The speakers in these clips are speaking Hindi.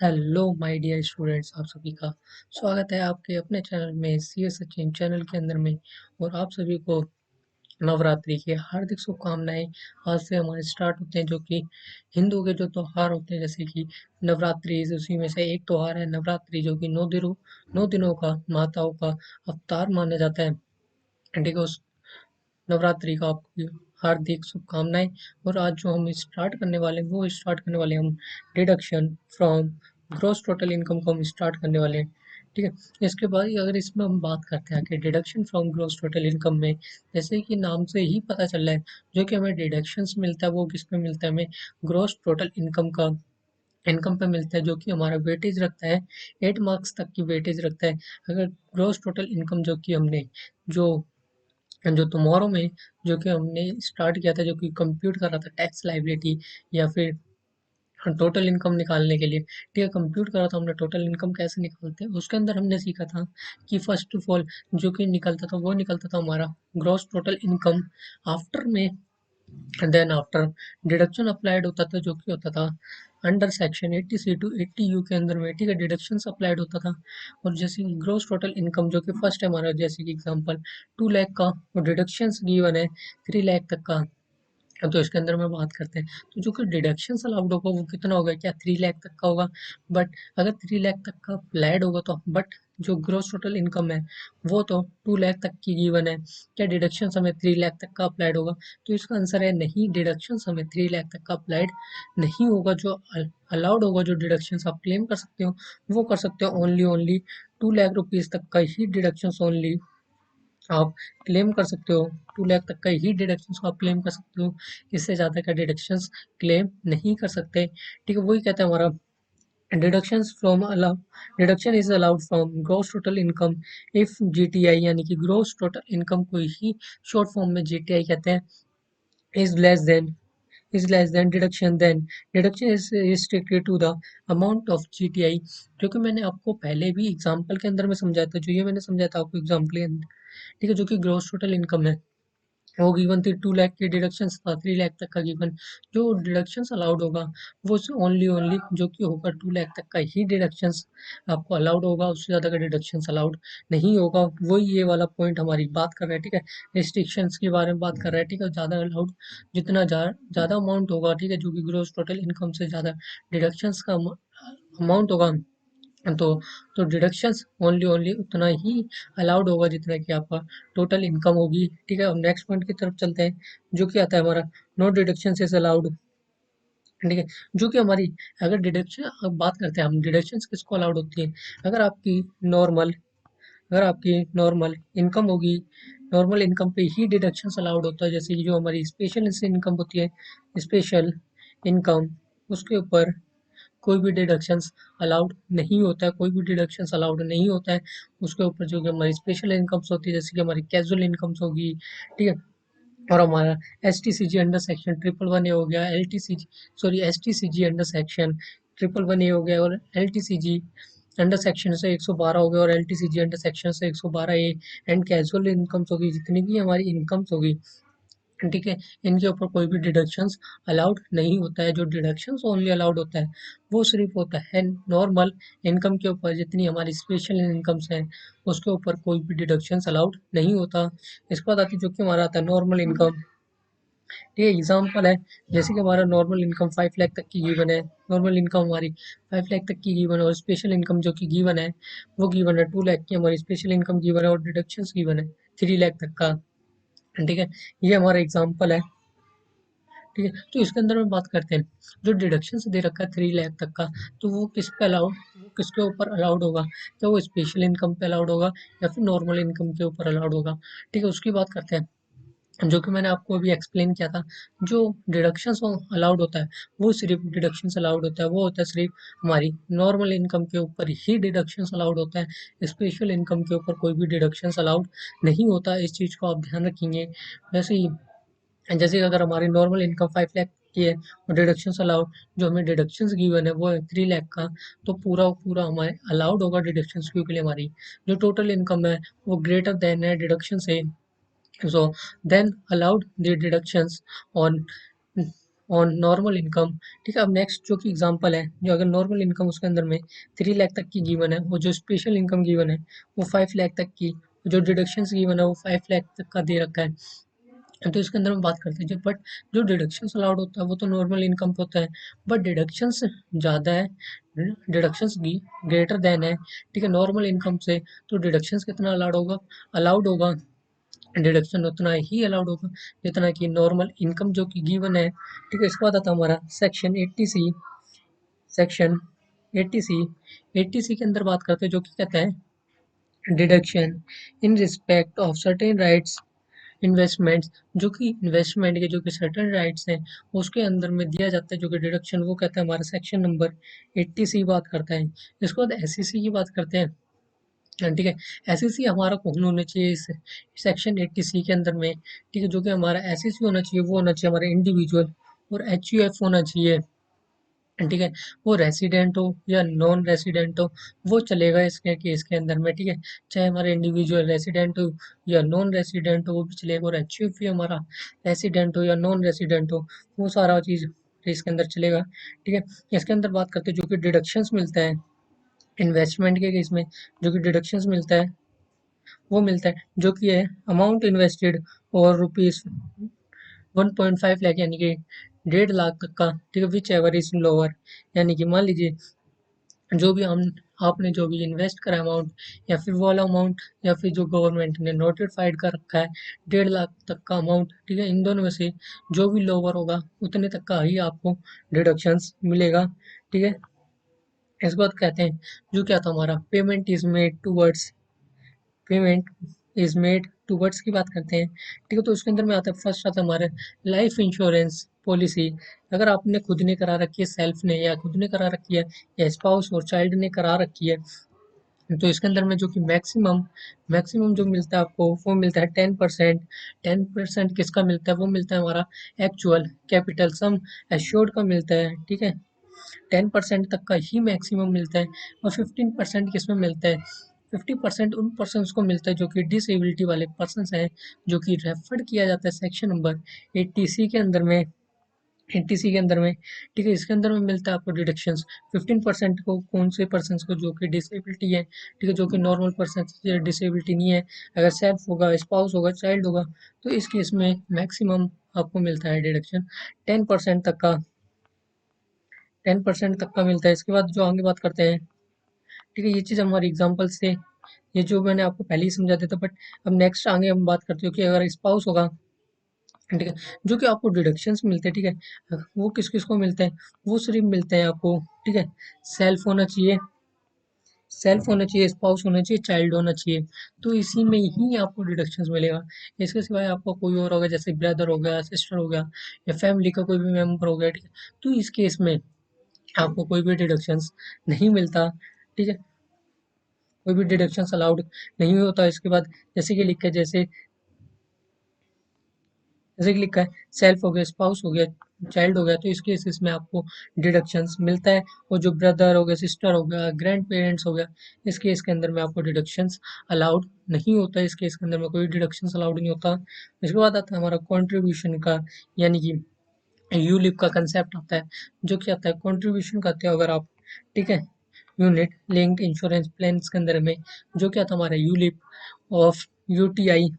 हेलो माय डियर स्टूडेंट्स, आप सभी का स्वागत है आपके अपने चैनल में सी एस सचिन चैनल के अंदर में। और आप सभी को नवरात्रि की हार्दिक शुभकामनाएं। आज से हमारे स्टार्ट होते हैं जो कि हिंदू के जो त्योहार होते हैं, जैसे कि नवरात्रि, उसी में से एक त्योहार है नवरात्रि, जो कि 9 दिनों का माताओं का अवतार माना जाता है। ठीक है, उस नवरात्रि का आपको हार्दिक शुभकामनाएं। और आज जो हम स्टार्ट करने वाले हैं वो स्टार्ट करने वाले हैं हम deduction from gross total income को हम स्टार्ट करने वाले हैं। ठीक है, इसके बाद अगर इसमें हम बात करते हैं कि deduction from gross total income में, जैसे कि नाम से ही पता चल रहा है, जो कि हमें डिडक्शंस मिलता है वो किस पे मिलता है, हमें ग्रॉस टोटल इनकम पे मिलता है, जो कि हमारा वेटेज रखता है 8 मार्क्स तक की वेटेज रखता है। अगर ग्रॉस टोटल इनकम जो कि हमने जो जो टुमारो में जो कि हमने स्टार्ट किया था, जो कि कंप्यूट कर रहा था टैक्स लाइबिलिटी या फिर टोटल इनकम निकालने के लिए। ठीक है, कंप्यूट करा था हमने टोटल इनकम कैसे निकालते हैं, उसके अंदर हमने सीखा था कि फर्स्ट ऑफ ऑल जो कि निकलता था वो निकलता था हमारा ग्रॉस टोटल इनकम। आफ्टर में देन आफ्टर डिडक्शन अप्लाइड होता था, जो कि होता था under section 80C to 80U के अंदर में। ठीक है, डिडक्शन अप्लाइड होता था। और जैसे कि ग्रोस टोटल इनकम जो कि फर्स्ट है हमारा, जैसे कि एग्जांपल 2 लाख का, और डिडक्शंस गिवन है 3 लाख तक का। तो इसके अंदर में बात करते हैं, तो जो कि डिडक्शन अलाउड होगा वो कितना होगा, क्या 3 लाख तक का होगा। बट अगर 3 लाख तक का अप्लाइड होगा तो, बट जो ग्रोस टोटल इनकम है वो तो 2 लाख तक की गिवन है, क्या डिडक्शन हमें 3 लाख तक का अप्लाइड होगा। तो इसका आंसर है नहीं, डिडक्शन हमें 3 लाख तक का अप्लाइड नहीं होगा। जो अलाउड होगा, जो डिडक्शन आप क्लेम कर सकते हो वो कर सकते हो ओनली 2 लाख रुपीज तक का ही डिडक्शन ओनली आप क्लेम कर सकते हो। 2 लाख तक का ही डिडक्शंस को आप क्लेम कर सकते हो, इससे ज़्यादा का डिडक्शंस क्लेम नहीं कर सकते। ठीक है, वही कहते हैं हमारा deductions from allow deduction is allowed from gross total income if GTI, यानी कि ग्रॉस टोटल इनकम को ही शॉर्ट फॉर्म में जीटीआई कहते हैं, is less than deduction, then deduction is restricted to the amount of GTI. जो कि मैंने आपको पहले भी एग्जांपल के अंदर में समझाया था, जो ये मैंने समझाया था आपको एग्जांपल के अंदर। ठीक है, जो कि ग्रॉस टोटल इनकम है वो गिवन थी 2 लाख की, डिडक्शन था 3 लाख तक का गिवन। जो डिडक्शन अलाउड होगा वो ओनली जो कि होगा 2 लाख तक का ही डिडक्शन आपको अलाउड होगा, उससे ज़्यादा का डिडक्शन अलाउड नहीं होगा। वही ये वाला पॉइंट हमारी बात कर रहा है। ठीक है, रिस्ट्रिक्शंस के बारे में बात कर रहा है। ठीक है, ज़्यादा अलाउड जितना ज़्यादा अमाउंट होगा, ठीक है, जो कि ग्रोस टोटल इनकम से ज़्यादा डिडक्शंस का अमाउंट होगा, तो डिडक्शंस ओनली उतना ही अलाउड होगा जितना कि आपका टोटल इनकम होगी। ठीक है, अब नेक्स्ट पॉइंट की तरफ चलते हैं, जो कि आता है हमारा नो डिडक्शन इज अलाउड। ठीक है, जो कि हमारी अगर डिडक्शन, अब बात करते हैं हम डिडक्शन किसको अलाउड होती है, अगर आपकी नॉर्मल अगर आपकी नॉर्मल इनकम होगी, नॉर्मल इनकम पे ही डिडक्शन अलाउड होता है। जैसे कि जो हमारी स्पेशल इनकम होती है, स्पेशल इनकम, उसके ऊपर कोई भी डिडक्शंस अलाउड नहीं होता है, कोई भी डिडक्शंस अलाउड नहीं होता है उसके ऊपर। जो कि हमारी स्पेशल इनकम्स होती है, जैसे कि हमारी कैजुअल इनकम्स होगी। ठीक है, और हमारा एस टी सी जी अंडर सेक्शन 111A हो गया, एल टी सी जी, सॉरी एस टी सी जी अंडर सेक्शन 111A हो गया, और एल टी सी जी अंडर सेक्शन से 112 हो गया, और एल टी सी जी अंडर सेक्शन से 112A। एंड कैजुअल इनकम्स होगी, जितनी भी हमारी इनकम्स होगी, ठीक है, इनके ऊपर कोई भी डिडक्शंस अलाउड नहीं होता है। जो डिडक्शंस ओनली अलाउड होता है वो सिर्फ होता है नॉर्मल इनकम के ऊपर, जितनी हमारी स्पेशल इनकम्स हैं उसके ऊपर कोई भी डिडक्शंस अलाउड नहीं होता। इसके बाद आती है जो कि हमारा आता है नॉर्मल इनकम। ये एग्जांपल है, जैसे कि हमारा नॉर्मल इनकम 5 लाख तक की गिवन है, नॉर्मल इनकम हमारी 5 लाख तक की गिवन है, और स्पेशल इनकम जो कि गिवन है वो गिवन है 2 लाख की, हमारी स्पेशल इनकम गिवन है, और डिडक्शंस गिवन है 3 लाख तक का। ठीक है, ये हमारा एग्जाम्पल है। ठीक है, तो इसके अंदर में बात करते हैं, जो डिडक्शन दे रखा है 3 लाख तक का, तो वो किस पे अलाउड, वो किसके ऊपर अलाउड होगा, क्या वो स्पेशल इनकम पे अलाउड होगा या फिर नॉर्मल इनकम के ऊपर अलाउड होगा। ठीक है, उसकी बात करते हैं, जो कि मैंने आपको अभी एक्सप्लेन किया था। जो डिडक्शंस अलाउड होता है वो सिर्फ डिडक्शंस अलाउड होता है, वो होता है सिर्फ हमारी नॉर्मल इनकम के ऊपर ही डिडक्शंस अलाउड होता है, स्पेशल इनकम के ऊपर कोई भी डिडक्शंस अलाउड नहीं होता। इस चीज़ को आप ध्यान रखेंगे। वैसे ही जैसे कि अगर हमारी नॉर्मल इनकम 5 लाख की है और डिडक्शंस अलाउड, जो हमें डिडक्शंस गिवन है वो है 3 लाख का, तो पूरा पूरा हमारे अलाउड होगा डिडक्शंस, क्योंकि हमारी जो टोटल इनकम है वो ग्रेटर देन है डिडक्शन से। So then allowed the deductions on on normal income. ठीक है, अब नेक्स्ट जो कि एग्जांपल है, जो अगर नॉर्मल इनकम उसके अंदर में 3 लाख तक की गिवन है, वो जो स्पेशल इनकम गिवन है वो 5 लाख तक की, जो डिडक्शंस गिवन है वो 5 लाख तक का दे रखा है। तो इसके अंदर हम बात करते हैं, जो बट जो डिडक्शंस अलाउड होता है वो तो नॉर्मल इनकम पे होता है, बट डिडक्शंस ज़्यादा है, डिडक्शंस ग्रेटर देन है, ठीक है, नॉर्मल इनकम से। तो डिडक्शंस कितना अलाउड होगा, डिडक्शन उतना ही अलाउड होगा जितना कि नॉर्मल इनकम जो कि गिवन है। ठीक है, इसके बाद आता है हमारा section 80C। Section 80C, 80C के अंदर बात करते हैं, जो कि कहता है deduction in respect of certain rights investments. जो कि इन्वेस्टमेंट के जो कि सर्टेन राइट्स हैं उसके अंदर में दिया जाता है जो कि डिडक्शन, वो कहता है हमारा सेक्शन नंबर 80C बात करता है। इसके बाद एसईसी की बात करते हैं। ठीक है, एसईसी हमारा कौन होना चाहिए इस सेक्शन 80C के अंदर में, ठीक है, जो कि हमारा एसईसी होना चाहिए वो होना चाहिए हमारा इंडिविजुअल, और एचयूएफ होना चाहिए, ठीक है, वो रेसिडेंट हो या नॉन रेसिडेंट हो वो चलेगा इसके केस के अंदर में। ठीक है, चाहे हमारे इंडिविजुअल रेसिडेंट हो या नॉन रेसिडेंट हो वो भी चलेगा, और एच भी हमारा रेसिडेंट हो या नॉन रेसिडेंट हो वो सारा चीज़ इसके अंदर चलेगा। ठीक है, इसके अंदर बात करते हैं जो कि डिडक्शंस मिलता है इन्वेस्टमेंट के केस में, जो कि डिडक्शंस मिलता है वो मिलता है जो कि है अमाउंट इन्वेस्टेड और रुपीज 1.5 लाख, यानी कि 1.5 लाख तक का। ठीक है, विच एवर इज लोअर, यानी कि मान लीजिए जो भी हम आपने जो भी इन्वेस्ट करा अमाउंट, या फिर वो वाला अमाउंट, या फिर जो गवर्नमेंट ने नोटिफाइड कर रखा है 1.5 लाख तक का अमाउंट, ठीक है, इन दोनों में से जो भी लोअर होगा उतने तक का ही आपको डिडक्शंस मिलेगा। ठीक है, इसके बाद कहते हैं जो क्या था हमारा पेमेंट इज मेड टूवर्ड्स की बात करते हैं। ठीक है, तो उसके अंदर में आता है, फर्स्ट आता है हमारा लाइफ इंश्योरेंस पॉलिसी। अगर आपने खुद ने करा रखी है, सेल्फ ने या खुद ने करा रखी है, या स्पाउस और चाइल्ड ने करा रखी है, तो इसके अंदर में जो कि मैक्सिमम मैक्सिमम जो मिलता है आपको वो मिलता है 10%। 10% किसका मिलता है, वो मिलता है हमारा एक्चुअल कैपिटल सम एश्योर्ड का मिलता है। ठीक है, 10% तक का ही मैक्सिमम मिलता है, और 15% किसमें मिलता है, 50% उन पर्सनस को मिलता है जो कि डिसेबिलिटी वाले पर्सनस हैं, जो कि रेफर किया जाता है सेक्शन नंबर 80C के अंदर में। 80C के अंदर में, ठीक है, इसके अंदर में मिलता है आपको डिडक्शंस 15% को, कौन से पर्सन को, जो कि डिसेबिलिटी है, ठीक है, जो कि नॉर्मल पर्सन डिसेबिलिटी नहीं है, अगर सेल्फ होगा, स्पाउस होगा, चाइल्ड होगा, तो इस केस में मैक्सिमम आपको मिलता है डिडक्शन 10% तक का, 10% तक का मिलता है। इसके बाद जो आगे बात करते हैं, ठीक है, ये चीज़ हमारी एग्जांपल से, ये जो मैंने आपको पहले ही समझा दिया था, बट अब नेक्स्ट आगे हम बात करते हो कि अगर स्पाउस होगा, ठीक है, जो कि आपको डिडक्शंस मिलते हैं, ठीक है, वो किस किस को मिलते हैं, वो सिर्फ मिलते हैं आपको, ठीक है, सेल्फ होना चाहिए, सेल्फ होना चाहिए, स्पाउस होना चाहिए, चाइल्ड होना चाहिए, तो इसी में ही आपको डिडक्शंस मिलेगा। इसके सिवाय आपको कोई और होगा, जैसे ब्रदर हो गया, सिस्टर हो गया, या फैमिली का कोई भी मेंबर हो गया, ठीक है, तो इस केस में आपको कोई भी डिडक्शंस नहीं मिलता। ठीक है, कोई भी डिडक्शंस अलाउड नहीं होता। इसके बाद जैसे कि लिखा है, जैसे कि लिखा है सेल्फ हो गया, स्पाउस हो गया, चाइल्ड हो गया, तो इस केसेस में आपको डिडक्शंस मिलता है। और जो ब्रदर हो गया, सिस्टर हो गया, ग्रैंड पेरेंट्स हो गया, इस केस के अंदर में आपको डिडक्शंस अलाउड नहीं होता है, इस केस के अंदर में कोई डिडक्शंस अलाउड नहीं होता। इसके बाद आता है हमारा कॉन्ट्रीब्यूशन का, यानी कि यूलिप का कंसेप्ट आता है, जो कि आता है कॉन्ट्रीब्यूशन करते हो अगर आप, ठीक है, यूनिट लिंक्ड इंश्योरेंस प्लान के अंदर में, जो क्या था हमारा यूलिप ऑफ यूटीआई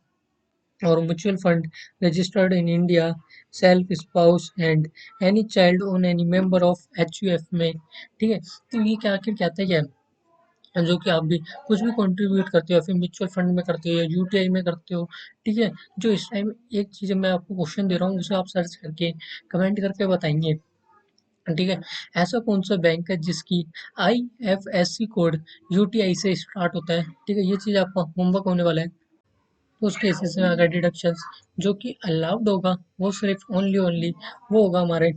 और mutual fund registered in India, self spouse and any child on any member of HUF में। ठीक है, तो ये क्या आखिर कहता है, क्या जो कि आप भी कुछ भी कंट्रीब्यूट करते हो, या फिर म्यूचुअल फंड में करते हो या यूटीआई में करते हो, ठीक है, जो इस टाइम एक चीज़ मैं आपको क्वेश्चन दे रहा हूँ, उसे आप सर्च करके कमेंट करके बताएंगे। ठीक है, ऐसा कौन सा बैंक है जिसकी आईएफएससी कोड यूटीआई से स्टार्ट होता है, ठीक है, ये चीज़ आपका होमवर्क होने वाला है। तो उस केसेस में अगर डिडक्शंस जो कि अलाउड होगा वो सिर्फ ओनली ओनली वो होगा हमारे,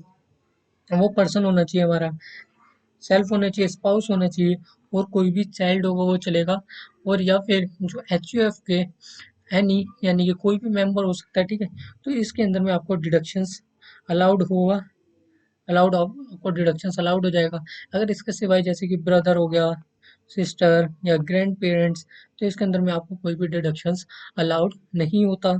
वो पर्सन होना चाहिए हमारा, सेल्फ होना चाहिए, स्पाउस होना चाहिए, और कोई भी चाइल्ड होगा वो चलेगा, और या फिर जो एचयूएफ के एनी, यानी कि कोई भी मेंबर हो सकता है। ठीक है, तो इसके अंदर में आपको डिडक्शंस अलाउड होगा, आपको डिडक्शंस अलाउड हो जाएगा। अगर इसके सिवाय जैसे कि ब्रदर हो गया, सिस्टर या ग्रैंड पेरेंट्स, तो इसके अंदर में आपको कोई भी डिडक्शंस अलाउड नहीं होता।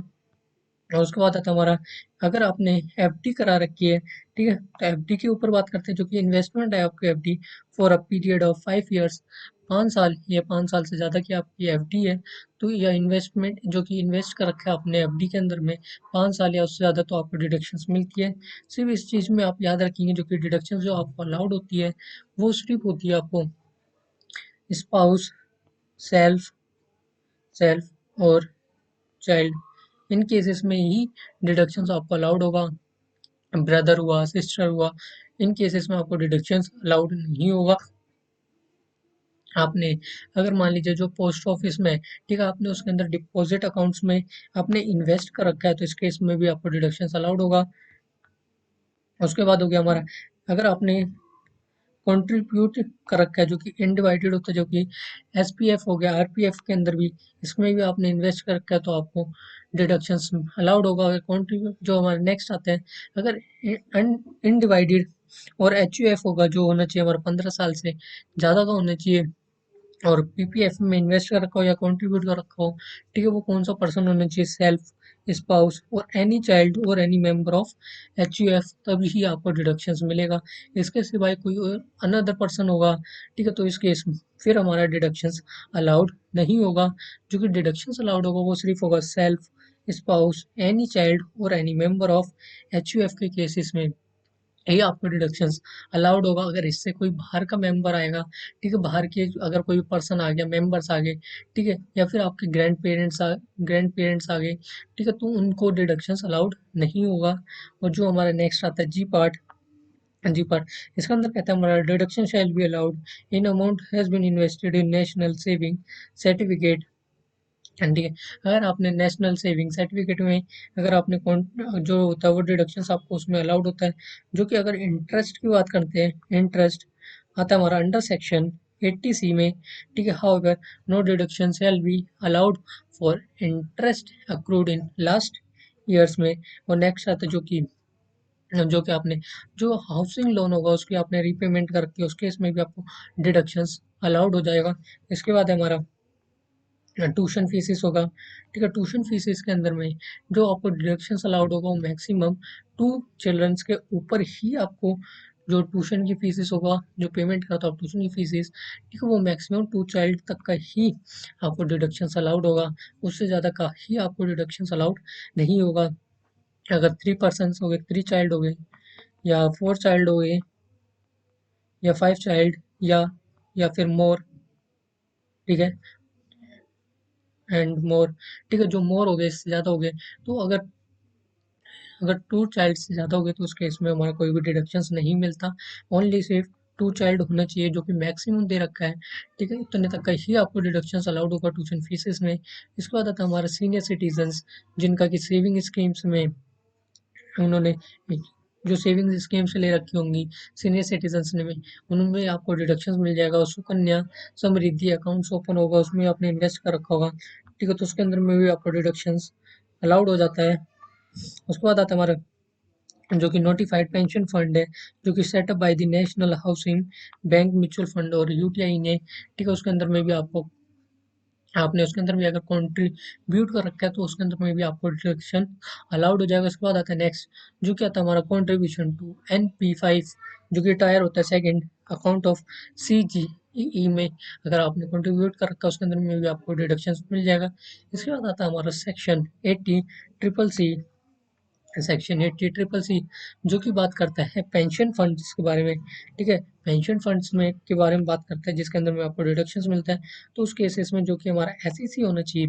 और उसके बाद आता है हमारा, अगर आपने एफडी करा रखी है, ठीक है, तो एफडी के ऊपर बात करते हैं, जो कि इन्वेस्टमेंट है आपकी FD for a period of 5 years, 5 साल या 5 साल से ज़्यादा की आपकी एफडी है, तो यह इन्वेस्टमेंट जो कि इन्वेस्ट कर रखा है आपने एफडी के अंदर में 5 साल या उससे ज़्यादा, तो आपको डिडक्शंस मिलती है। सिर्फ इस चीज़ में आप याद रखेंगे, जो कि डिडक्शंस जो आपको अलाउड होती है वो सिर्फ होती है आपको स्पाउस, सेल्फ सेल्फ और चाइल्ड, इन केसेस में ही डिडक्शंस आपको अलाउड होगा। ब्रदर हुआ, सिस्टर हुआ, इन केसेस में आपको डिडक्शंस अलाउड नहीं होगा। आपने अगर मान लीजिए जो पोस्ट ऑफिस में, ठीक है, आपने उसके अंदर डिपॉजिट अकाउंट्स में आपने इन्वेस्ट कर रखा है, तो इस केस में भी आपको डिडक्शंस अलाउड होगा। उसके बाद हो गया हमारा, अगर आपने कंट्रीब्यूट कर रखा है, जो कि इनडिवाइडेड होता है, जो कि एसपीएफ हो गया, आरपीएफ के अंदर भी, इसमें भी आपने इन्वेस्ट कर रखा है, तो आपको डिडक्शंस अलाउड होगा। अगर कंट्रीब्यूट, जो हमारे नेक्स्ट आते हैं, अगर इनडिवाइडेड और एचयूएफ होगा, जो होना चाहिए हमारा 15 साल से ज़्यादा का होना चाहिए, और पीपीएफ में इन्वेस्ट कर रखा हो या कंट्रीब्यूट कर रखा हो, ठीक है, वो कौन सा पर्सन होना चाहिए, सेल्फ, स्पाउस और एनी चाइल्ड और एनी मेंबर ऑफ एचयूएफ, तभी ही आपको डिडक्शंस मिलेगा। इसके सिवाय कोई अनदर पर्सन होगा, ठीक है, तो इस केस में फिर हमारा डिडक्शंस अलाउड नहीं होगा। जो कि डिडक्शंस अलाउड होगा वो सिर्फ होगा सेल्फ, स्पाउस, एनी चाइल्ड और एनी मेंबर ऑफ एचयूएफ के केसेस में ये आपको डिडक्शंस अलाउड होगा। अगर इससे कोई बाहर का मेंबर आएगा, ठीक है, बाहर के अगर कोई पर्सन आ गया, मेंबर्स आ गए, ठीक है, या फिर आपके ग्रैंड पेरेंट्स आ गए, ठीक है, तो उनको डिडक्शंस अलाउड नहीं होगा। और जो हमारा नेक्स्ट आता है जी पार्ट, इसके अंदर कहता है हमारा, deduction shall be allowed in amount has been invested in national saving certificate. हाँ, ठीक है, अगर आपने नेशनल सेविंग सर्टिफिकेट में, अगर आपने जो होता है वो डिडक्शंस आपको उसमें अलाउड होता है। जो कि अगर इंटरेस्ट की बात करते हैं, इंटरेस्ट आता है हमारा अंडर सेक्शन 80C में, ठीक है, however no deduction shall be allowed for interest accrued in last years में। और नेक्स्ट आता है, जो कि आपने जो हाउसिंग लोन होगा उसकी आपने रीपेमेंट कर रखी है, उस केस में भी आपको डिडक्शंस अलाउड हो जाएगा। इसके बाद है हमारा ट्यूशन फीसिस होगा, ठीक है, ट्यूशन फीसिस के अंदर में जो आपको डिडक्शंस अलाउड होगा वो मैक्सिमम 2 चिल्ड्रंस के ऊपर ही आपको जो ट्यूशन की फीसिस होगा, जो पेमेंट करता हो आप ट्यूशन की फीसिस, ठीक है, वो मैक्सिमम 2 चाइल्ड तक का ही आपको डिडक्शंस अलाउड होगा। उससे ज़्यादा का ही आपको डिडक्शंस अलाउड नहीं होगा। अगर 3 पर्सन हो गए, 3 चाइल्ड हो गए, या 4 चाइल्ड हो गए, या 5 चाइल्ड, या फिर मोर, ठीक है, एंड मोर, ठीक है, जो मोर हो गए, इससे ज़्यादा हो गए, तो अगर 2 चाइल्ड से ज़्यादा हो गए, तो उस केस में हमारा कोई भी डिडक्शंस नहीं मिलता। ओनली सिर्फ 2 चाइल्ड होना चाहिए, जो कि मैक्सिमम दे रखा है, ठीक है, इतने तक का ही आपको डिडक्शंस अलाउड होगा ट्यूशन फीसेस में। इसके बाद आता है हमारा सीनियर सिटीजन्स, जिनका कि सेविंग स्कीम्स में उन्होंने जो सेविंग स्कीम्स ले रखी होंगी सीनियर सिटीजन्स ने में, उनमें आपको डिडक्शंस मिल जाएगा। और सुकन्या समृद्धि अकाउंट्स ओपन होगा, उसमें आपने इन्वेस्ट कर रखा होगा, ठीक है, तो उसके अंदर में भी आपको डिडक्शंस अलाउड हो जाता है। उसके बाद आता है हमारा, जो कि नोटिफाइड पेंशन फंड है, जो कि setup by the national housing bank mutual fund और यूटीआई ने, ठीक है, उसके अंदर में भी आपने उसके अंदर भी अगर कंट्रीब्यूट कर रखा है, तो उसके अंदर में भी आपको डिडक्शन अलाउड हो जाएगा। उसके बाद आता है नेक्स्ट, जो कि आता है हमारा कंट्रीब्यूशन टू NP5, जो कि टायर होता है सेकंड अकाउंट ऑफ CGE में, अगर आपने कंट्रीब्यूट कर रखा है उसके अंदर में भी आपको डिडक्शन मिल जाएगा। इसके बाद आता है हमारा सेक्शन 80 ट्रिपल सी, जो कि बात करता है पेंशन फंड्स के बारे में, ठीक है, पेंशन फंड्स में के बारे में बात करता है, जिसके अंदर में आपको डिडक्शंस मिलता है। तो उस केसेस में जो कि हमारा एसईसी होना चाहिए,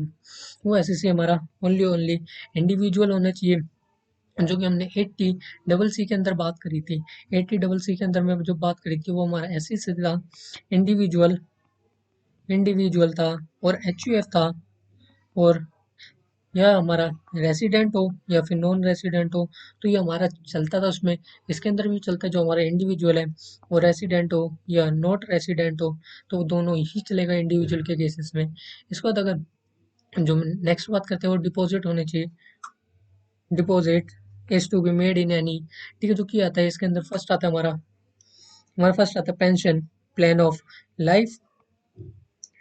वो एसईसी हमारा ओनली ओनली इंडिविजुअल होना चाहिए। जो कि हमने 80 सी के अंदर बात करी थी, 80 सी के अंदर में जो बात करी थी वो हमारा एसईसी था, इंडिविजुअल इंडिविजुअल था, और एचयूएफ था, और या हमारा रेसिडेंट हो या फिर नॉन रेसिडेंट हो, तो ये हमारा चलता था उसमें। इसके अंदर भी चलता है, जो हमारा इंडिविजुअल है वो रेसिडेंट हो या नॉट रेसिडेंट हो, तो वो दोनों ही चलेगा इंडिविजुअल के केसेस में। इसके बाद अगर जो नेक्स्ट बात करते हैं वो डिपॉजिट होने चाहिए। Deposit is to be made in any, ठीक है, जो कि आता है इसके अंदर फर्स्ट आता है हमारा फर्स्ट आता है pension plan of life,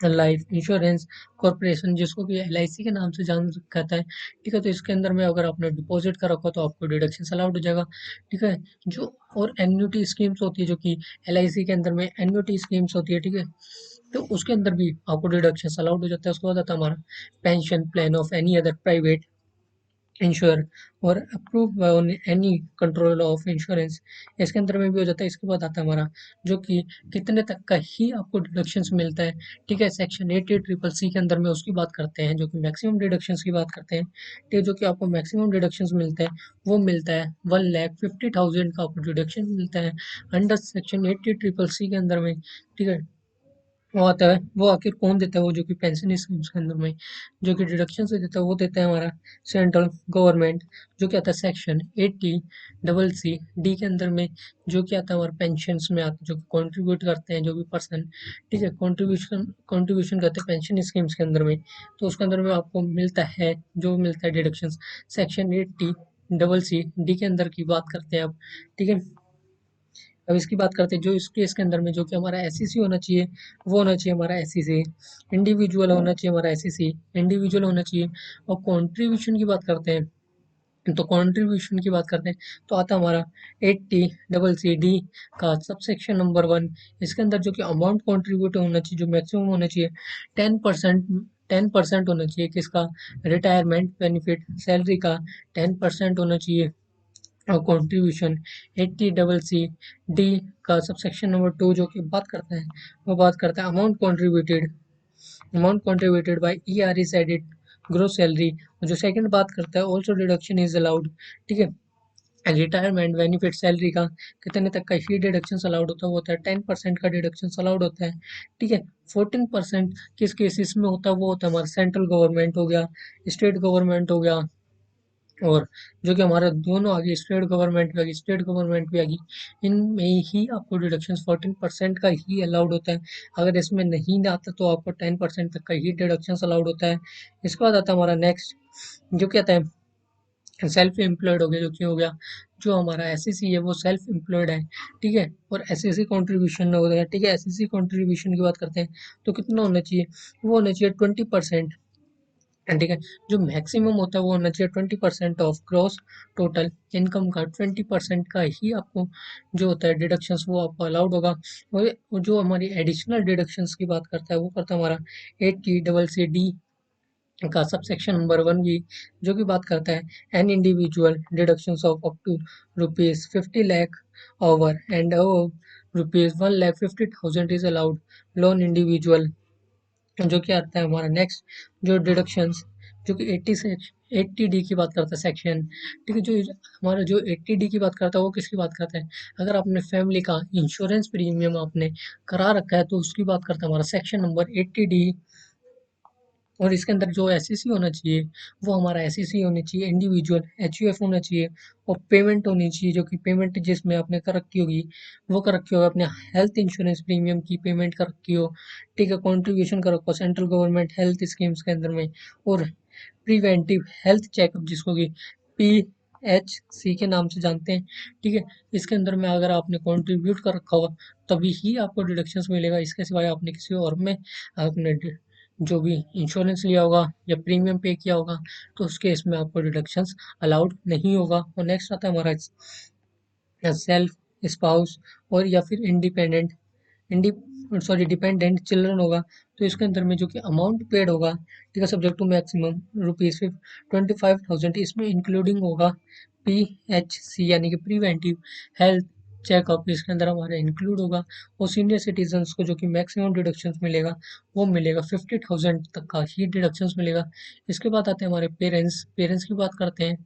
life insurance corporation, जिसको कि LIC के नाम से जान कहता है। ठीक है, तो इसके अंदर में अगर आपने डिपॉजिट कर रखा हो तो आपको डिडक्शन अलाउड हो जाएगा। ठीक है, जो और एन्युटी स्कीम्स होती है, जो कि LIC के अंदर में एन्युटी स्कीम्स होती है। ठीक है, तो उसके अंदर भी आपको डिडक्शन अलाउड हो जाता है। उसके बाद आता है हमारा pension plan of any other private insure और approve by any control of insurance, इसके अंदर में भी हो जाता है। इसके बाद आता है हमारा जो कि कितने तक का ही आपको डिडक्शंस मिलता है। ठीक है, सेक्शन 88CCC के अंदर में उसकी बात करते हैं, जो कि मैक्सिमम डिडक्शंस की बात करते हैं। ठीक है, जो कि आपको मैक्सिमम डिडक्शंस मिलता है वो मिलता है 1,50,000 का आपको डिडक्शन मिलता है अंडर सेक्शन 80CCC के अंदर में। ठीक है, वो आता है, वो आखिर कौन देता है, वो जो कि पेंशन स्कीम्स के अंदर में जो कि डिडक्शन से देता है वो देता है हमारा सेंट्रल गवर्नमेंट, जो कि आता है सेक्शन 80CC के अंदर में, जो कि आता है हमारे पेंशन में आता है, जो कि कंट्रीब्यूट करते हैं जो भी पर्सन। ठीक है, कंट्रीब्यूशन कंट्रीब्यूशन करते हैं पेंशन स्कीम्स के अंदर में, तो उसके अंदर में आपको मिलता है, जो मिलता है डिडक्शन सेक्शन 80CC के अंदर की बात करते हैं अब। ठीक है, अब इसकी बात करते हैं जो इस केस के अंदर में जो कि हमारा SEC होना चाहिए, वो होना चाहिए हमारा SEC। इंडिविजुअल होना चाहिए हमारा SEC, इंडिविजुअल होना चाहिए। और कंट्रीब्यूशन की बात करते हैं, तो कंट्रीब्यूशन की बात करते हैं तो आता हमारा 80CC का सबसेक्शन नंबर 1। इसके अंदर जो कि अमाउंट कंट्रीब्यूट होना चाहिए, जो मैक्सिमम होना चाहिए 10%, 10% होना चाहिए किसका, रिटायरमेंट बेनिफिट सैलरी का 10% होना चाहिए। और कंट्रीब्यूशन 80CC का सबसेक्शन नंबर 2 जो कि बात करता है, वो बात करता है amount contributed by ERE added gross salary. जो सेकंड बात करता है ऑल्सो डिडक्शन इज अलाउड। ठीक है, रिटायरमेंट बेनिफिट सैलरी का कितने तक का ही डिडक्शन अलाउड होता है, वो होता है 10% का डिडक्शन अलाउड होता है। ठीक है, 14% किस केसेस में होता है, वो होता है हमारा सेंट्रल गवर्नमेंट हो गया, स्टेट गवर्नमेंट हो गया, और जो कि हमारा दोनों आ गई, स्टेट गवर्नमेंट भी आ गई, इनमें ही आपको डिडक्शन 14% का ही अलाउड होता है। अगर इसमें नहीं आता तो आपको 10% तक का ही डिडक्शन अलाउड होता है। इसके बाद आता है हमारा नेक्स्ट, जो कहता है सेल्फ एम्प्लॉयड हो गया, जो कि हो गया जो हमारा SEC है वो सेल्फ एम्प्लॉयड है। ठीक है, और SEC कंट्रीब्यूशन हो गया। ठीक है, SEC कंट्रीब्यूशन की बात करते हैं तो कितना होना चाहिए, वो होना चाहिए 20%। ठीक है, जो मैक्सिमम होता है वो होना चाहिए 20% ऑफ ग्रॉस टोटल इनकम का, 20% का ही आपको जो होता है डिडक्शंस वो आपको अलाउड होगा। और वो जो हमारी एडिशनल डिडक्शंस की बात करता है वो करता है हमारा 80CC का सबसेक्शन नंबर 1 भी, जो कि बात करता है an individual deductions of up to ₹50 lakh over and ₹1,50,000 is allowed loan individual, जो कि आता है हमारा नेक्स्ट जो डिडक्शंस, जो कि 80 से 80D की बात करता है सेक्शन। ठीक है, जो हमारा जो 80D की बात करता है वो किसकी बात करता है, अगर आपने फैमिली का इंश्योरेंस प्रीमियम आपने करा रखा है तो उसकी बात करता है हमारा सेक्शन नंबर 80D। और इसके अंदर जो SEC होना चाहिए वो हमारा SEC होनी चाहिए, इंडिविजुअल HUF होना चाहिए, और पेमेंट होनी चाहिए, जो कि पेमेंट जिसमें आपने कर रखी होगी वो कर रखी होगी अपने हेल्थ इंश्योरेंस प्रीमियम की पेमेंट कर रखी हो। ठीक है, कंट्रीब्यूशन कर रखो सेंट्रल गवर्नमेंट हेल्थ स्कीम्स के अंदर में, और प्रिवेंटिव हेल्थ चेकअप जिसको कि PHC के नाम से जानते हैं। ठीक है, इसके अंदर में अगर आपने कंट्रीब्यूट कर रखा होगा तभी ही आपको डिडक्शंस मिलेगा, इसके सिवाय आपने किसी और में आपने जो भी इंश्योरेंस लिया होगा या प्रीमियम पे किया होगा तो उस केस में आपको डिडक्शंस अलाउड नहीं होगा। और नेक्स्ट आता है हमारा सेल्फ स्पाउस और या फिर इंडिपेंडेंट इंडि सॉरी डिपेंडेंट चिल्ड्रन होगा, तो इसके अंदर में जो कि अमाउंट पेड होगा, ठीक है, सब्जेक्ट टू मैक्सिमम ₹25,000, इसमें इंक्लूडिंग होगा PHC यानी कि प्रिवेंटिव हेल्थ चेकअप, इसके अंदर हमारा इंक्लूड होगा। और सीनियर सिटीजन्स को जो कि मैक्सिमम डिडक्शंस मिलेगा वो मिलेगा 50,000 तक का ही डिडक्शंस मिलेगा। इसके बाद आते हैं हमारे पेरेंट्स, पेरेंट्स की बात करते हैं।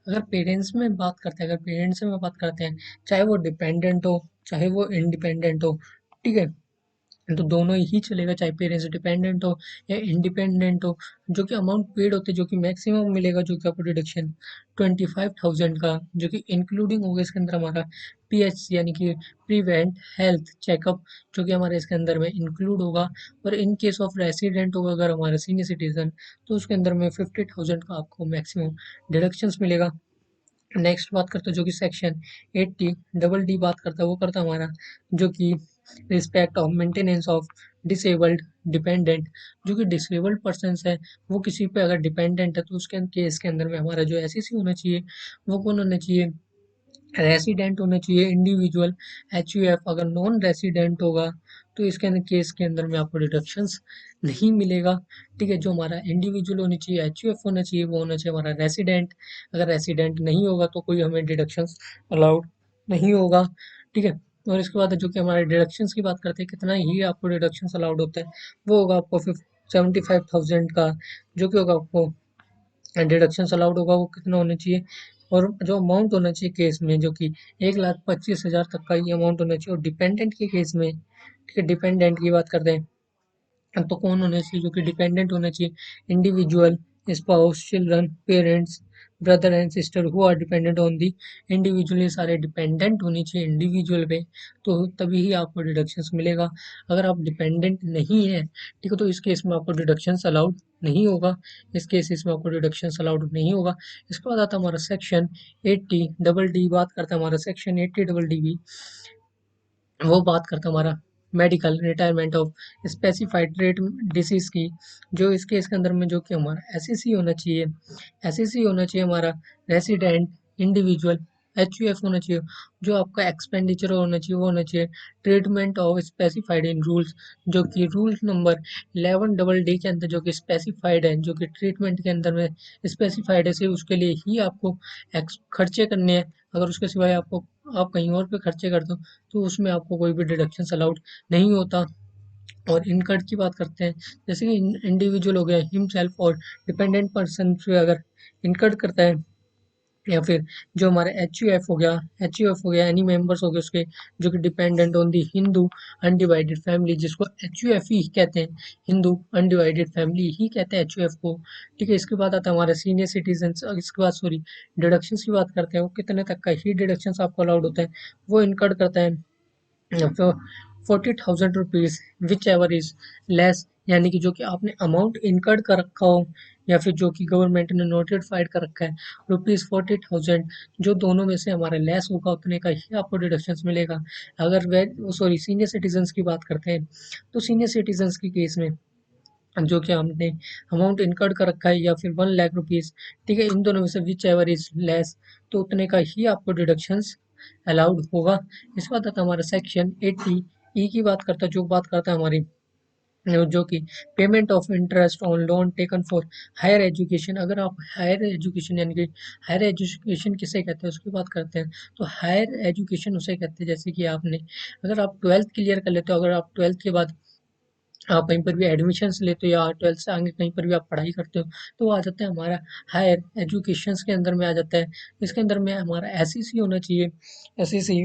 अगर पेरेंट्स में बात करते हैं, अगर पेरेंट्स में बात करते हैं, चाहे वो डिपेंडेंट हो चाहे वो इंडिपेंडेंट हो, ठीक है, तो दोनों ही चलेगा, चाहे पेरेंट्स डिपेंडेंट हो या इंडिपेंडेंट हो। जो कि अमाउंट पेड होते हैं जो कि मैक्सिमम मिलेगा, जो कि आपको डिडक्शन 25,000 का, जो कि इंक्लूडिंग होगा इसके अंदर हमारा PHC यानी कि प्रिवेंट हेल्थ चेकअप, जो कि हमारे इसके अंदर में इंक्लूड होगा। और इन केस ऑफ रेसिडेंट होगा अगर हमारा सीनियर सिटीजन, तो उसके अंदर में 50,000 का आपको मैक्सिमम डिडक्शंस मिलेगा। नेक्स्ट बात करते हैं जो कि सेक्शन 80 डबल डी बात करता है, वो करता है हमारा जो कि respect of maintenance of disabled, dependent. जो कि डिसेबल्ड पर्सन है वो किसी पे अगर डिपेंडेंट है तो उसके केस के अंदर में हमारा जो एसईसी होना चाहिए वो कौन होना चाहिए, रेसिडेंट होना चाहिए इंडिविजुअल। एचयूएफ अगर नॉन रेसिडेंट होगा तो इसके अंदर केस के अंदर में आपको डिडक्शंस नहीं मिलेगा। ठीक है, जो हमारा इंडिविजुअल होनी चाहिए एचयूएफ होना चाहिए वो होना चाहिए हमारा रेसिडेंट। अगर रेसिडेंट नहीं होगा तो कोई हमें डिडक्शंस अलाउड नहीं होगा। ठीक है, और इसके बाद जो कि हमारे डिडक्शंस की बात करते हैं कितना ही आपको डिडक्शंस अलाउड होता है, वो होगा आपको 75,000 का जो कि होगा आपको डिडक्शंस अलाउड होगा वो कितना होना चाहिए। और जो अमाउंट होना चाहिए केस में जो कि 1,25,000 तक का ये अमाउंट होना चाहिए। और डिपेंडेंट के केस में, ठीक है, डिपेंडेंट की बात करते हैं तो कौन होना चाहिए, जो कि डिपेंडेंट होना चाहिए individual, spouse, children, parents, brother and sister who are dependent on the individual. ये सारे डिपेंडेंट होनी चाहिए इंडिविजुअल पे, तो तभी ही आपको डिडक्शंस मिलेगा। अगर आप डिपेंडेंट नहीं है, ठीक है, तो इस केस में आपको डिडक्शंस अलाउड नहीं होगा। इस केसेस में आपको डिडक्शंस अलाउड नहीं होगा। इसके बाद आता है हमारा सेक्शन 80 डबल डी, बात करता है हमारा सेक्शन 80 डबल डी भी। वो बात करता है हमारा medical retirement of specified rate disease की। जो इस केस के अंदर में जो कि हमारा एसईसी होना चाहिए, एसईसी होना चाहिए हमारा रेसिडेंट इंडिविजुअल। एचयूएफ होना चाहिए, जो आपका एक्सपेंडिचर होना चाहिए वो होना चाहिए treatment of specified in rules, जो कि रूल नंबर 11 डबल डी के अंदर जो कि स्पेसिफाइड है, जो कि ट्रीटमेंट के अंदर में स्पेसिफाइड है, सिर्फ उसके लिए ही आपको खर्चे करने हैं। अगर उसके सिवाय आपको आप कहीं और पे खर्चे करते हो तो उसमें आपको कोई भी डिडक्शंस अलाउड नहीं होता। और इनकट की बात करते हैं, जैसे कि इंडिविजुअल हो गया हिमसेल्फ और डिपेंडेंट पर्सन पे अगर इनकट करता है, या फिर जो हमारे एच यू एफ हो गया एनी मेंबर्स हो गए उसके जो कि dependent on the Hindu undivided family, जिसको एच यू एफ ही कहते हैं, हिंदू अनडिवाइडेड फैमिली ही कहते हैं एच यू एफ को। ठीक है, इसके बाद आता है हमारा सीनियर सिटीजन। इसके बाद सॉरी डिडक्शंस की बात करते हैं, वो कितने तक का ही डिडक्शंस आपको अलाउड होता है, वो इनकट करता है तो 40,000 rupees which ever is less, यानी कि जो कि आपने अमाउंट इनकर्ड कर रखा हो या फिर जो कि गवर्नमेंट ने नोटिफाइड कर रखा है, रुपीज 40,000 जो दोनों में से हमारे लेस होगा उतने का ही आपको डिडक्शंस मिलेगा। अगर वे सॉरी सीनियर सिटीजन्स की बात करते हैं तो सीनियर सिटीजन्स की केस में जो कि हमने अमाउंट इनकर्ड कर रखा है या फिर 1 लाख रुपीज, ठीक है, इन दोनों में से विच एवर इज लेस, तो उतने का ही आपको डिडक्शंस अलाउड होगा। इसके बाद आता है हमारा सेक्शन 80 ई की बात करता है, जो बात करता है हमारी जो कि payment of interest on loan taken for higher education. अगर आप हायर एजुकेशन यानी कि हायर एजुकेशन किसे कहते हैं उसकी बात करते हैं, तो हायर एजुकेशन उसे कहते हैं जैसे कि आपने अगर आप 12th क्लियर कर लेते हो, अगर आप 12th के बाद आप कहीं पर भी एडमिशन्स लेते हो या 12th से आगे कहीं पर भी आप पढ़ाई करते हो तो वो आ जाता है हमारा हायर एजुकेशंस के अंदर में आ जाता है। इसके अंदर में हमारा एसईसी होना चाहिए, एसईसी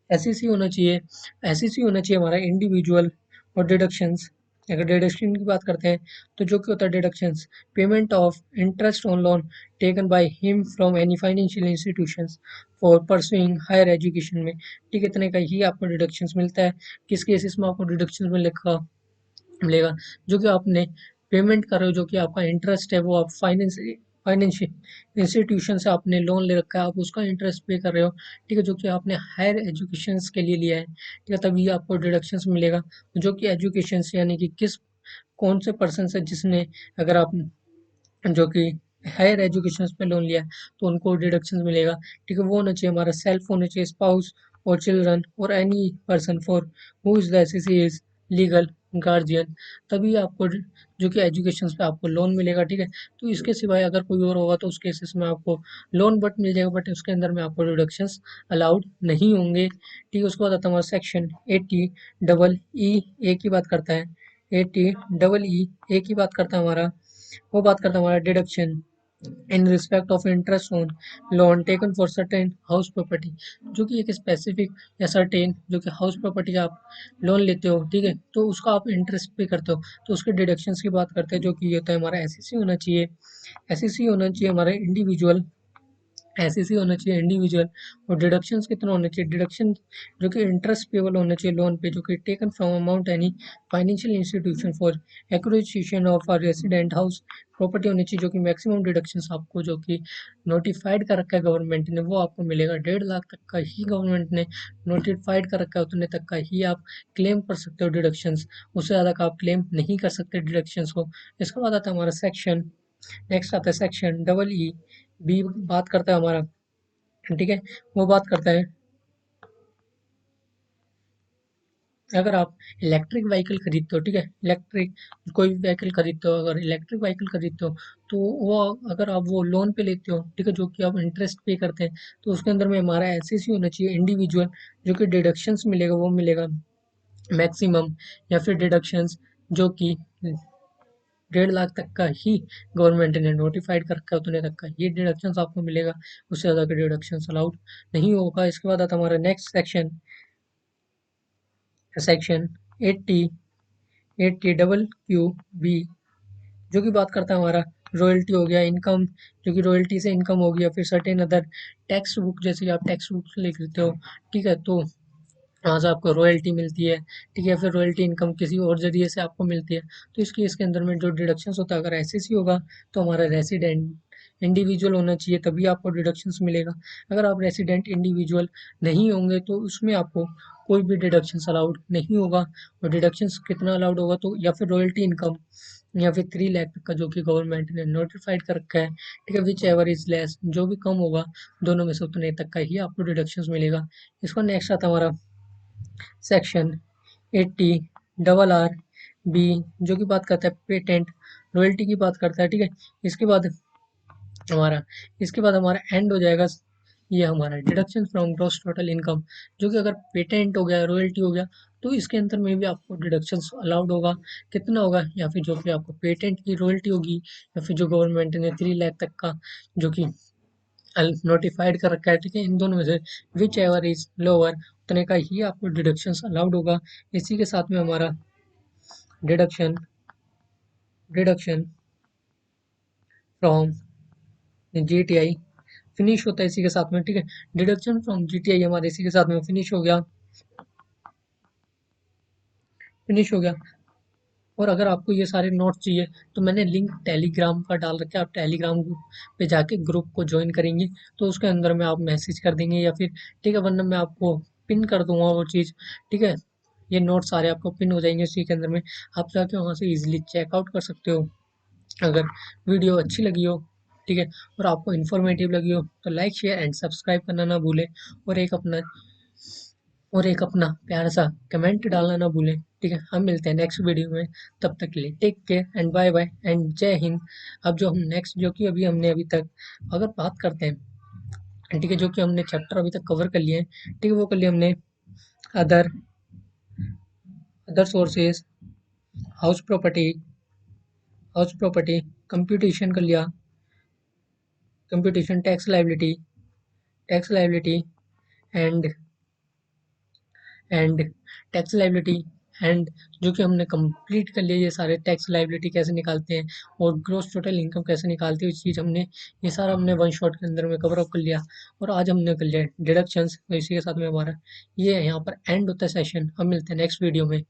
एसईसी होना चाहिए, एसईसी होना चाहिए हमारा इंडिविजुअल। और डिडक्शंस, अगर डिडक्शन की बात करते हैं तो जो कि होता है deductions payment of interest on loan taken by him from any financial institutions for pursuing higher education में, ठीक है, इतने का ही आपको डिडक्शंस मिलता है। किस केसेस में आपको डिडक्शंस मिलेगा, जो कि आपने पेमेंट कर रहे हो, जो कि आपका इंटरेस्ट है वो आप फाइनेंशियल इंस्टीट्यूशन से आपने लोन ले रखा है, आप उसका इंटरेस्ट पे कर रहे हो, ठीक है, जो कि आपने हायर एजुकेशन के लिए लिया है, ठीक है, तभी आपको डिडक्शंस मिलेगा। जो कि एजुकेशन यानी कि किस कौन से पर्सन से जिसने अगर आप जो कि हायर एजुकेशन पे लोन लिया है तो उनको डिडक्शन मिलेगा। ठीक है, वो होना चाहिए हमारा सेल्फ होना चाहिए, स्पाउस और चिल्ड्रन और any person for who is the SEC is legal guardian, तभी आपको जो कि एजुकेशन पे आपको लोन मिलेगा। ठीक है, तो इसके सिवाय अगर कोई और होगा तो उस केसेस में आपको लोन बट मिल जाएगा, बट उसके अंदर में आपको डिडक्शंस अलाउड नहीं होंगे। ठीक है, उसके बाद आता है हमारा सेक्शन 80 डबल ई ए की बात करता है, 80 डबल ई ए की बात करता है हमारा, वो बात करता है हमारा deduction in respect of interest on loan taken for certain house property, जो कि एक स्पेसिफिक या सर्टेन जो कि हाउस प्रॉपर्टी का आप लोन लेते हो, ठीक है, तो उसका आप इंटरेस्ट पे करते हो तो उसके डिडक्शंस की बात करते हैं, जो कि ये होता है हमारा एसईसी होना चाहिए, एसईसी होना चाहिए हमारा इंडिविजुअल। एसईसी होना चाहिए इंडिविजुअल। और डिडक्शंस कितना होना चाहिए, डिडक्शन जो कि इंटरेस्ट पेबल होना चाहिए लोन पे, जो कि taken from amount any financial institution for acquisition of a resident house property होनी चाहिए, जो कि मैक्सिमम डिडक्शंस आपको जो कि नोटिफाइड कर रखा है गवर्नमेंट ने वो आपको मिलेगा। 1.5 लाख तक का ही गवर्नमेंट ने नोटिफाइड कर रखा है, उतने तक का ही आप क्लेम कर सकते हो डिडक्शंस, उससे ज़्यादा का आप क्लेम नहीं कर सकते डिडक्शंस को। इसके बाद आता है हमारा सेक्शन, नेक्स्ट आता है सेक्शन डबल ई बी, बात करता है हमारा, ठीक है, वो बात करता है अगर आप इलेक्ट्रिक व्हीकल खरीदते हो, ठीक है, इलेक्ट्रिक कोई व्हीकल खरीदते हो, अगर इलेक्ट्रिक व्हीकल खरीदते हो तो वो अगर आप वो लोन पे लेते हो, ठीक है, जो कि आप इंटरेस्ट पे करते हैं, तो उसके अंदर में हमारा एसएससी होना चाहिए इंडिविजुअल, जो कि डिडक्शंस मिलेगा वो मिलेगा मैक्सिमम, या फिर डिडक्शंस जो कि 1.5 लाख तक का ही गवर्नमेंट ने नोटिफाइड कर रखा है, उतने तक का ये डिडक्शंस आपको मिलेगा, उससे ज़्यादा का डिडक्शंस अलाउड नहीं होगा। इसके बाद आता है हमारा next section, section 80 80 double Q B, जो कि बात करता है हमारा रॉयल्टी हो गया, इनकम, जो कि रॉयल्टी से इनकम हो गया, फिर सर्टेन अदर टैक्स बुक, जैसे कि आप टैक्स बुक लिख लेते हो, ठीक है, तो वहाँ से आपको रॉयल्टी मिलती है, ठीक है, फिर रॉयल्टी इनकम किसी और जरिए से आपको मिलती है। तो इस केस के अंदर में जो डिडक्शंस होता है, अगर एसएससी होगा तो हमारा रेसिडेंट इंडिविजुअल होना चाहिए, तभी आपको डिडक्शंस मिलेगा। अगर आप रेसिडेंट इंडिविजुअल नहीं होंगे तो उसमें आपको कोई भी डिडक्शंस अलाउड नहीं होगा। और डिडक्शंस कितना अलाउड होगा, तो या फिर रॉयल्टी इनकम या फिर 3 लाख तक का, जो कि गवर्नमेंट ने नोटिफाइड कर रखा है, ठीक है, विच एवर इज लेस, जो भी कम होगा दोनों में से उतने तक का ही आपको डिडक्शंस मिलेगा। इसको नेक्स्ट आता है हमारा सेक्शन 80 डबल आर बी, जो कि बात करता है पेटेंट रॉयल्टी की बात करता है, ठीक है। इसके बाद हमारा इसके बाद हमारा एंड हो जाएगा ये हमारा deduction from gross total income, जो कि अगर पेटेंट हो गया, रॉयल्टी हो गया, तो इसके अंदर में भी आपको डिडक्शंस अलाउड होगा। कितना होगा, या फिर जो कि आपको पेटेंट की रॉयल्टी होगी, या फिर जो गवर्नमेंट ने 3 लाख तक का जो कि नोटिफाइड कर रखा है, ठीक है, इन दोनों में से विच एवर इज लोअर उतने का ही आपको डिडक्शंस अलाउड होगा। इसी के साथ में हमारा deduction deduction from GTI finish होता है इसी के साथ में, ठीक है, डिडक्शन फ्रॉम जीटीआई हमारे इसी के साथ में फिनिश हो गया। और अगर आपको ये सारे नोट्स चाहिए तो मैंने लिंक टेलीग्राम का डाल रखा है, आप टेलीग्राम पे जाके ग्रुप को ज्वाइन करेंगे तो उसके अंदर में आप मैसेज कर देंगे या फिर, ठीक है, वरना मैं आपको पिन कर दूंगा वो चीज़, ठीक है, ये नोट्स सारे आपको पिन हो जाएंगे उसी के अंदर में, आप जाके वहाँ से इजीली चेकआउट कर सकते हो। अगर वीडियो अच्छी लगी हो, ठीक है, और आपको इन्फॉर्मेटिव लगी हो तो लाइक शेयर एंड सब्सक्राइब करना ना भूलें, और एक अपना प्यारा सा कमेंट डालना ना भूलें, ठीक है। हम मिलते हैं नेक्स्ट वीडियो में, तब तक के लिए take care and bye bye and जय हिंद। अब जो हम नेक्स्ट जो कि अभी तक अगर बात करते हैं, ठीक है, जो कि हमने चैप्टर अभी तक कवर कर लिए हैं, ठीक है, वो कर लिए हमने other other sources, house property computation कर लिया, computation tax liability and and tax liability and जो कि हमने कंप्लीट कर लिया ये सारे, टैक्स लाइबिलिटी कैसे निकालते हैं और ग्रॉस टोटल इनकम कैसे निकालते हैं, इस चीज़ हमने ये सारा हमने वन शॉट के अंदर में कवर अप कर लिया। और आज हमने कर लिया डिडक्शंस, तो इसी के साथ में हमारा ये यहाँ पर एंड होता है सेशन। हम मिलते हैं नेक्स्ट वीडियो में।